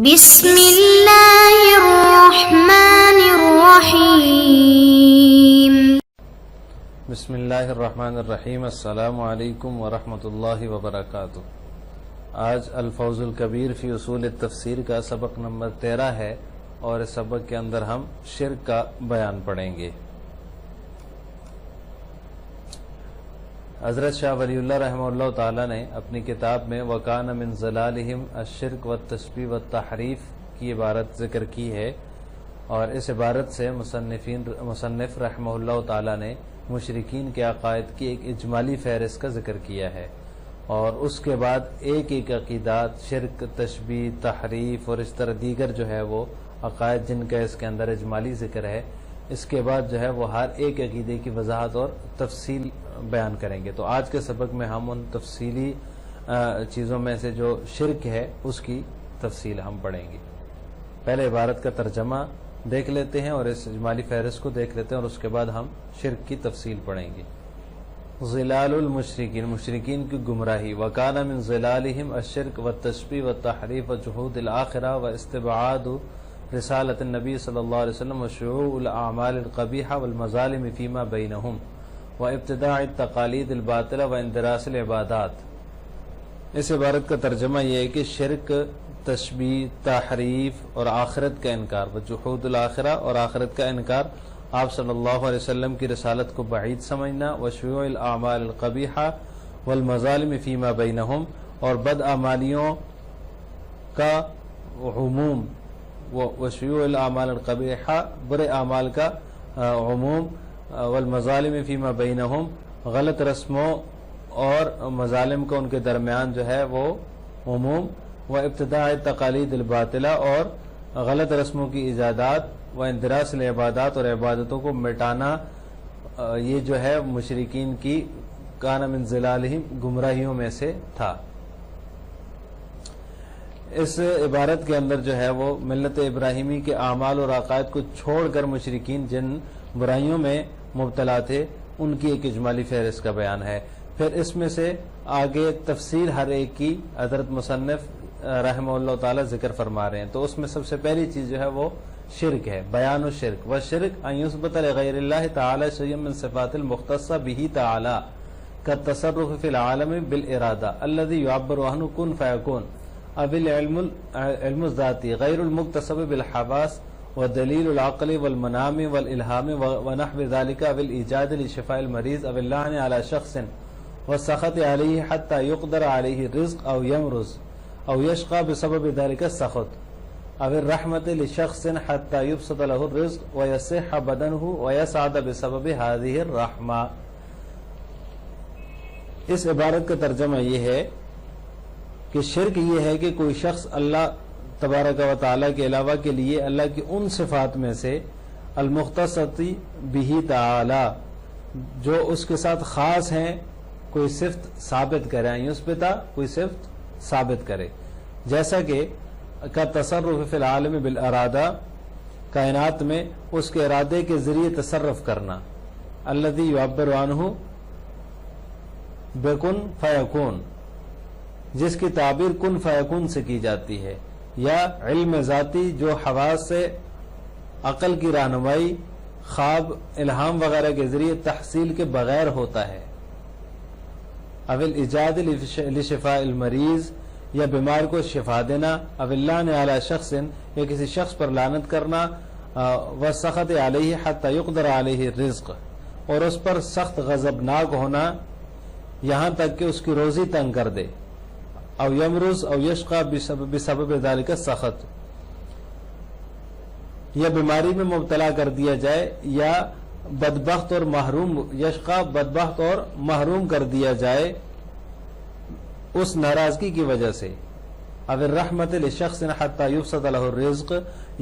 بسم اللہ الرحمن الرحیم بسم اللہ الرحمن الرحیم۔ السلام علیکم ورحمۃ اللہ وبرکاتہ۔ آج الفوز الکبیر فی اصول التفسیر کا سبق نمبر 13 ہے اور اس سبق کے اندر ہم شرک کا بیان پڑھیں گے۔ حضرت شاہ ولی اللہ رحمہ اللہ تعالی نے اپنی کتاب میں وَكَانَ مِن ظَلَالِهِمْ الشِّرْكُ وَالتَّشْبِيهُ وَالتَّحْرِيفُ کی عبارت ذکر کی ہے، اور اس عبارت سے مصنف رحمہ اللہ تعالی نے مشرکین کے عقائد کی ایک اجمالی فہرست کا ذکر کیا ہے، اور اس کے بعد ایک ایک عقیدات شرک، تشبیہ، تحریف اور اس طرح دیگر جو ہے وہ عقائد جن کا اس کے اندر اجمالی ذکر ہے، اس کے بعد جو ہے وہ ہر ایک عقیدے کی وضاحت اور تفصیل بیان کریں گے۔ تو آج کے سبق میں ہم ان تفصیلی چیزوں میں سے جو شرک ہے اس کی تفصیل ہم پڑھیں گے۔ پہلے عبارت کا ترجمہ دیکھ لیتے ہیں اور اس اجمالی فہرست کو دیکھ لیتے ہیں، اور اس کے بعد ہم شرک کی تفصیل پڑھیں گے۔ ظلال المشرکین، مشرکین کی گمراہی۔ وَكَانَ مِن ظِلَالِهِمْ الشِّرْكُ وَالتَّشْبِيهُ وَالتَّحْرِيفُ وَجُحُودِ الْآخِرَةِ وَاسْتِبْعَادُ رسالة النبی صلی اللہ علیہ وسلم وشعوع الاعمال القبیحہ والمظالم فیما بینہم وابتداع التقالید الباطلہ واندراس العبادات۔ اس عبارت کا ترجمہ یہ ہے کہ شرک، تشبیہ، تحریف اور آخرت کا انکار، وجحود الآخرہ اور آخرت کا انکار، آپ صلی اللہ علیہ وسلم کی رسالت کو بعید سمجھنا، وشعوع الاعمال القبیحہ والمظالم فیما بینہم اور بدعمالیوں کا عموم، وشیوع الاعمال القبیحہ برے اعمال کا عموم، والمظالم فیما بینہم غلط رسموں اور مظالم کو ان کے درمیان جو ہے وہ عموم، وابتداع التقالید الباطلہ اور غلط رسموں کی ایجادات، واندراس العبادات اور عبادتوں کو مٹانا، یہ جو ہے مشرکین کی کان من ظلالہم گمراہیوں میں سے تھا۔ اس عبارت کے اندر جو ہے وہ ملت ابراہیمی کے اعمال اور عقائد کو چھوڑ کر مشرکین جن برائیوں میں مبتلا تھے ان کی ایک اجمالی فہرست کا بیان ہے۔ پھر اس میں سے آگے تفصیل ہر ایک کی حضرت مصنف رحمہ اللہ تعالی ذکر فرما رہے ہیں۔ تو اس میں سب سے پہلی چیز جو ہے وہ شرک ہے، بیان الشرک۔ والشرک ان یثبت لغیر اللہ تعالی شیئا من صفات المختصہ بہ تعالی کالتصرف فی العالم بالارادہ الذی یعبر عنہ کن فیکون، اب العلم الذاتی غیر المکتسب بالحواس ودلیل العقل والمنام والالہام ونحو ذلك، اب الایجاد لشفاء المریض، اب اللعن علی شخص والسخط علیہ حتی یقدر علیہ الرزق او یمرض او یشقى بسبب ذلك السخط، اب الرحمت لشخص حتی یبسط له الرزق ویصح بدنه ویسعد بسبب هذه الرحمہ۔ اس عبارت کا ترجمہ یہ ہے کہ شرک یہ ہے کہ کوئی شخص اللہ تبارک و تعالیٰ کے علاوہ کے لیے اللہ کی ان صفات میں سے المختصۃ بہ تعالی جو اس کے ساتھ خاص ہیں کوئی صفت ثابت کرے، یثبتا کوئی صفت ثابت کرے، جیسا کہ کا تصرف فی العالم بالارادہ کائنات میں اس کے ارادے کے ذریعے تصرف کرنا، الذی یعبر عنہ بکن فیکون جس کی تعبیر کن فیکون سے کی جاتی ہے، یا علم ذاتی جو حواس سے عقل کی رہنمائی، خواب، الہام وغیرہ کے ذریعے تحصیل کے بغیر ہوتا ہے، اب الایجاد لشفاء المریض یا بیمار کو شفا دینا، اب اللعن علی شخص یا کسی شخص پر لعنت کرنا، والسخط علیہ حتی یقدر علیہ الرزق اور اس پر سخت غضبناک ہونا یہاں تک کہ اس کی روزی تنگ کر دے، او یمرض او یشقى بسبب ذلك السخط یا بیماری میں مبتلا کر دیا جائے، یا بدبخت اور محروم، یشقى بدبخت اور محروم کر دیا جائے اس ناراضگی کی وجہ سے، اب الرحمت لشخص حتی یبسط له الرزق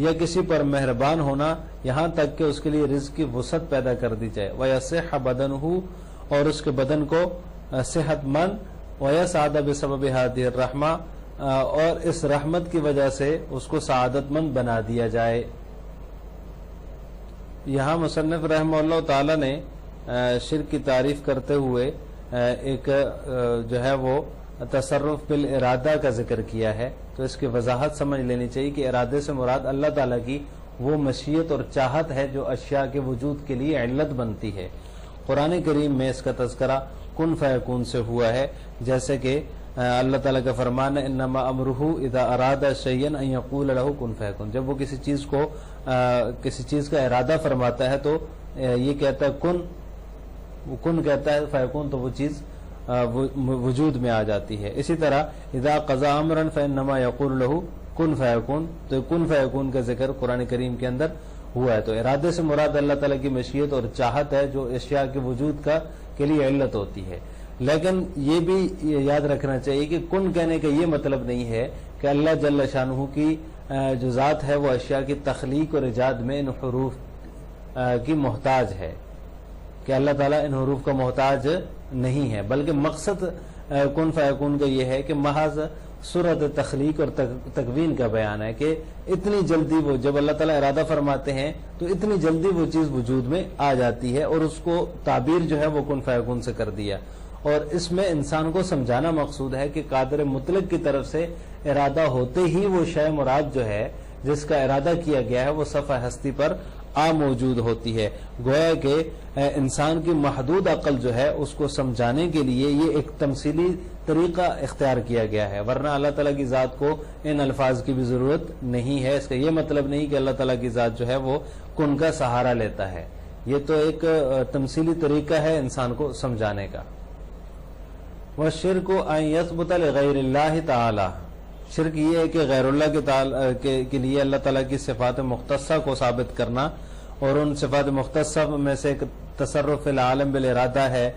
یا کسی پر مہربان ہونا یہاں تک کہ اس کے لیے رزق کی وسعت پیدا کر دی جائے، ویصح بدنہ اور اس کے بدن کو صحت مند، وَيَسْعَدَ بِسَبَبِ هَذِهِ الرَّحْمَةِ اور اس رحمت کی وجہ سے اس کو سعادت مند بنا دیا جائے۔ یہاں مصنف رحمہ اللہ تعالی نے شرک کی تعریف کرتے ہوئے ایک جو ہے وہ تصرف بالارادہ کا ذکر کیا ہے، تو تو اس کی وضاحت سمجھ لینی چاہیے کہ ارادے سے مراد اللہ تعالیٰ کی وہ مشیت اور چاہت ہے جو اشیاء کے وجود کے لیے علت بنتی ہے۔ قرآن کریم میں اس کا تذکرہ کن فیکون سے ہوا ہے، جیسے کہ اللہ تعالیٰ کا فرمان ہے انما امرہ اذا اراد شیئا ان یقول لہ کن فیکون، جب وہ کسی چیز کا ارادہ فرماتا ہے تو یہ کہتا ہے کن کہتا ہے، فیکون تو وہ چیز وجود میں آ جاتی ہے۔ اسی طرح اذا قضى امرا فانما یقول لہ کن فیکون، تو کن فیکون کا ذکر قرآن کریم کے اندر ہوا ہے۔ تو ارادے سے مراد اللہ تعالیٰ کی مشیت اور چاہت ہے جو اشیاء کے وجود کے لیے علت ہوتی ہے۔ لیکن یہ بھی یاد رکھنا چاہیے کہ کن کہنے کا یہ مطلب نہیں ہے کہ اللہ جل شانہ کی جو ذات ہے وہ اشیاء کی تخلیق اور ایجاد میں ان حروف کی محتاج ہے، کہ اللہ تعالیٰ ان حروف کا محتاج نہیں ہے، بلکہ مقصد کن فیکون کا یہ ہے کہ محض صورت تخلیق اور تکوین کا بیان ہے کہ اتنی جلدی وہ جب اللہ تعالیٰ ارادہ فرماتے ہیں تو اتنی جلدی وہ چیز وجود میں آ جاتی ہے، اور اس کو تعبیر جو ہے وہ کن فیکون سے کر دیا۔ اور اس میں انسان کو سمجھانا مقصود ہے کہ قادر مطلق کی طرف سے ارادہ ہوتے ہی وہ شے مراد جو ہے جس کا ارادہ کیا گیا ہے وہ صفحہ ہستی پر موجود ہوتی ہے۔ گویا کہ انسان کی محدود عقل جو ہے اس کو سمجھانے کے لیے یہ ایک تمثیلی طریقہ اختیار کیا گیا ہے، ورنہ اللہ تعالیٰ کی ذات کو ان الفاظ کی بھی ضرورت نہیں ہے۔ اس کا یہ مطلب نہیں کہ اللہ تعالیٰ کی ذات جو ہے وہ کن کا سہارا لیتا ہے، یہ تو ایک تمثیلی طریقہ ہے انسان کو سمجھانے کا۔ وَالشِّرْكُ أَن يَثْبُتَ لِغَيْرِ اللَّهِ تَعَالَى، شرک یہ ہے کہ غیر اللہ کے لیے اللہ تعالیٰ کی صفات مختصہ کو ثابت کرنا، اور ان صفات مختصہ میں سے ایک تصرف العالم بالارادہ ہے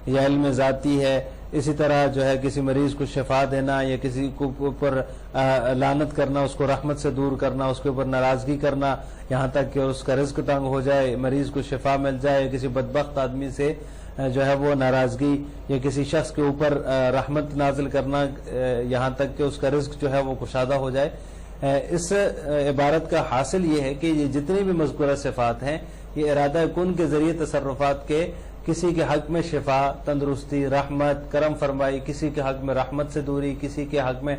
یا علم ذاتی ہے۔ اسی طرح جو ہے کسی مریض کو شفا دینا یا کسی کو اوپر لعنت کرنا، اس کو رحمت سے دور کرنا، اس کے اوپر ناراضگی کرنا یہاں تک کہ اس کا رزق تنگ ہو جائے، مریض کو شفا مل جائے، کسی بدبخت آدمی سے جو ہے وہ ناراضگی یا کسی شخص کے اوپر رحمت نازل کرنا یہاں تک کہ اس کا رزق جو ہے وہ کشادہ ہو جائے۔ اس عبارت کا حاصل یہ ہے کہ یہ جتنی بھی مذکورہ صفات ہیں یہ ارادہ کن کے ذریعے تصرفات کے کسی کے حق میں شفا، تندرستی، رحمت، کرم فرمائی، کسی کے حق میں رحمت سے دوری، کسی کے حق میں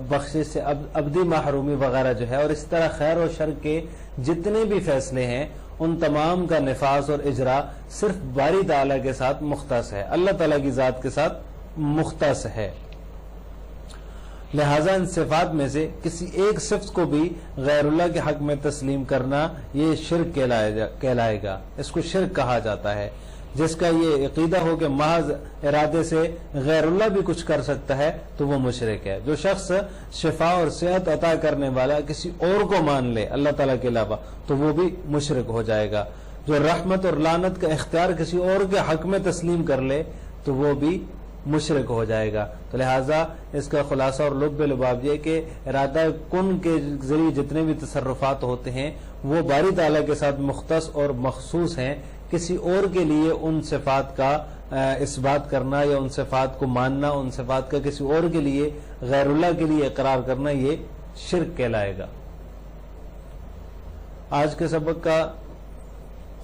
بخشش سے ابدی محرومی وغیرہ جو ہے، اور اس طرح خیر و شر کے جتنے بھی فیصلے ہیں ان تمام کا نفاذ اور اجرا صرف باری تعالیٰ کے ساتھ مختص ہے، اللہ تعالیٰ کی ذات کے ساتھ مختص ہے۔ لہذا ان صفات میں سے کسی ایک صفت کو بھی غیر اللہ کے حق میں تسلیم کرنا یہ شرک کہلائے گا، اس کو شرک کہا جاتا ہے۔ جس کا یہ عقیدہ ہو کہ محض ارادے سے غیر اللہ بھی کچھ کر سکتا ہے تو وہ مشرک ہے۔ جو شخص شفا اور صحت عطا کرنے والا کسی اور کو مان لے اللہ تعالیٰ کے علاوہ تو وہ بھی مشرک ہو جائے گا۔ جو رحمت اور لعنت کا اختیار کسی اور کے حق میں تسلیم کر لے تو وہ بھی مشرک ہو جائے گا۔ تو لہٰذا اس کا خلاصہ اور لب لباب یہ کہ ارادہ کن کے ذریعے جتنے بھی تصرفات ہوتے ہیں وہ باری تعالیٰ کے ساتھ مختص اور مخصوص ہیں، کسی اور کے لیے ان صفات کا اس بات کرنا یا ان صفات کو ماننا، ان صفات کا کسی اور کے لیے غیر اللہ کے لیے اقرار کرنا یہ شرک کہلائے گا۔ آج کے سبق کا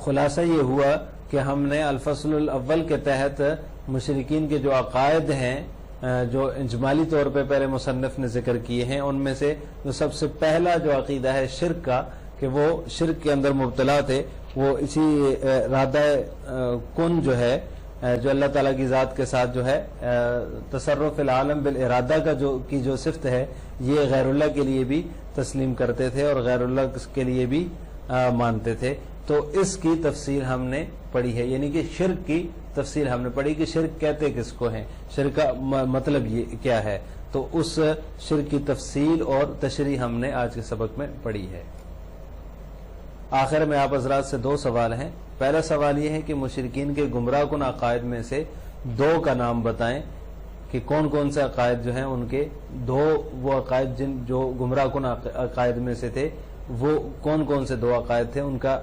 خلاصہ یہ ہوا کہ ہم نے الفصل الاول کے تحت مشرکین کے جو عقائد ہیں جو اجمالی طور پہ پہلے مصنف نے ذکر کیے ہیں، ان میں سے جو سب سے پہلا جو عقیدہ ہے شرک کا کہ وہ شرک کے اندر مبتلا تھے، وہ اسی ارادہ کن جو ہے جو اللہ تعالیٰ کی ذات کے ساتھ جو ہے تصرف العالم بالارادہ کا جو صفت ہے یہ غیر اللہ کے لیے بھی تسلیم کرتے تھے اور غیر اللہ کے لیے بھی مانتے تھے۔ تو اس کی تفصیل ہم نے پڑھی ہے، یعنی کہ شرک کی تفصیل ہم نے پڑھی کہ شرک کہتے کس کو ہیں، شرک کا مطلب یہ کیا ہے، تو اس شرک کی تفصیل اور تشریح ہم نے آج کے سبق میں پڑھی ہے۔ آخر میں آپ حضرات سے دو سوال ہیں۔ پہلا سوال یہ ہے کہ مشرکین کے گمراہ کن عقائد میں سے دو کا نام بتائیں کہ کون کون سے عقائد جو ہیں ان کے دو وہ عقائد جو گمراہ کن عقائد میں سے تھے وہ کون کون سے دو عقائد تھے، ان کا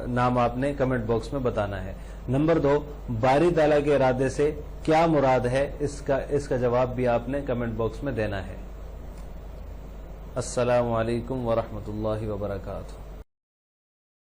نام آپ نے کمنٹ باکس میں بتانا ہے۔ نمبر دو، باری تعالیٰ کے ارادے سے کیا مراد ہے، اس کا جواب بھی آپ نے کمنٹ باکس میں دینا ہے۔ السلام علیکم ورحمۃ اللہ وبرکاتہ۔